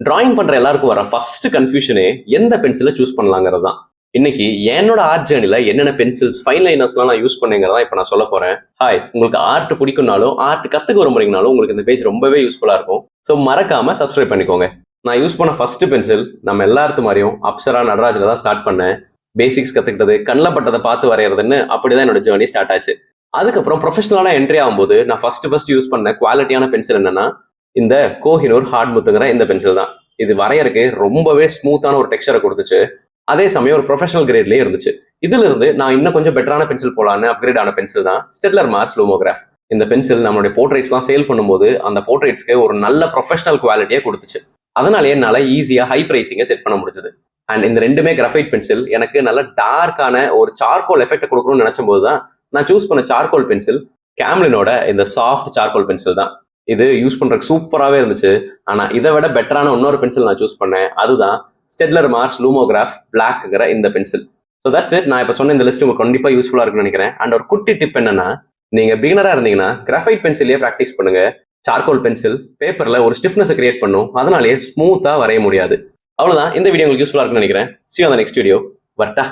Drawing பண்ற எல்லாருக்கும் வர ஃபர்ஸ்ட் கன்ஃபியூஷனே எந்த பென்சிலை சூஸ் பண்ணலாங்கிறது தான். இன்னைக்கு என்னோட ஆர்ட் ஜேர்னில என்னென்ன பென்சில்ஸ் ஃபைன் லைனர்ஸ்லாம் நான் யூஸ் பண்ணேங்கிறதா இப்போ நான் சொல்ல போறேன். ஹாய், உங்களுக்கு ஆர்ட் பிடிக்கும்னாலும் ஆர்ட் கத்துக்க விரும்புறீங்கனாலும் உங்களுக்கு இந்த பேஜ் ரொம்பவே யூஸ்ஃபுல்லா இருக்கும். ஸோ மறக்காம சப்ஸ்கிரைப் பண்ணிக்கோங்க. நான் யூஸ் பண்ண ஃபர்ஸ்ட் பென்சில் நம்ம எல்லாத்து மாதிரியும் அப்சரா நடராஜில் தான் ஸ்டார்ட் பண்ணேன். பேசிக்ஸ் கத்துக்கிட்டது, கண்ணில் பட்டதை பார்த்து வரைகிறதுன்னு அப்படிதான் என்னோட ஜேர்னி ஸ்டார்ட் ஆச்சு. அதுக்கப்புறம் ப்ரொஃபஷனலான என்ட்ரி ஆகும்போது நான் ஃபர்ஸ்ட் யூஸ் பண்ண குவாலிட்டியான பென்சில் என்னன்னா இந்த கோஹினூர் ஹார்ட் முத்துங்கிற இந்த பென்சில் தான். இது வரையறதுக்கு ரொம்பவே ஸ்மூத்தான ஒரு டெக்ஸ்சரை கொடுத்துச்சு. அதே சமயம் ஒரு ப்ரொஃபஷனல் கிரேட்லயே இருந்துச்சு. இதுல இருந்து நான் இன்னும் கொஞ்சம் பெட்டரான பென்சில் போலான்னு அப்கிரேட் ஆன பென்சில் தான் ஸ்டெட்லர் மார்ஸ் லூமோகிராஃப். இந்த பென்சில் நம்மளுடைய போர்ட்ரேட்ஸ்லாம் சேல் பண்ணும்போது அந்த போர்ட்ரேட்ஸ்க்கு ஒரு நல்ல ப்ரொஃபஷனல் குவாலிட்டியை கொடுத்துச்சு. அதனாலே என்னால ஈஸியா ஹை பிரைசிங்கை செட் பண்ண முடிஞ்சது. அண்ட் இந்த ரெண்டுமே கிராஃபைட் பென்சில் எனக்கு நல்ல டார்க்கான ஒரு சார்கோல் எஃபெக்ட் கொடுக்கணும்னு நினைச்சும் போது தான் நான் சூஸ் பண்ண சார்கோல் பென்சில் கேம்லினோட இந்த சாஃப்ட் சார்கோல் பென்சில் தான். இது யூஸ் பண்றதுக்கு சூப்பராகவே இருந்துச்சு. ஆனா இதை விட பெட்டரான இன்னொரு பென்சில் நான் சூஸ் பண்ணேன். அதுதான் ஸ்டெட்லர் மார்ஸ் லூமோகிராஃப் பிளாக்ங்கிற இந்த பென்சில். So that's it. நான் இப்போ சொன்ன இந்த லிஸ்ட் உங்களுக்கு கண்டிப்பாக யூஸ்ஃபுல்லாக இருக்குன்னு நினைக்கிறேன். அண்ட் ஒரு குட்டி டிப் என்னன்னா, நீங்க பிகினரா இருந்தீங்கன்னா கிராஃபைட் பென்சிலே ப்ராக்டிஸ் பண்ணுங்க. சார்கோல் பென்சில் பேப்பர்ல ஒரு ஸ்டிஃப்னஸ் கிரியேட் பண்ணும், அதனாலேயே ஸ்மூத்தா வரைய முடியாது. அவ்வளவுதான். இந்த வீடியோ உங்களுக்கு யூஸ்ஃபுல்லா இருக்குன்னு நினைக்கிறேன். See you on the next video. வட்டா.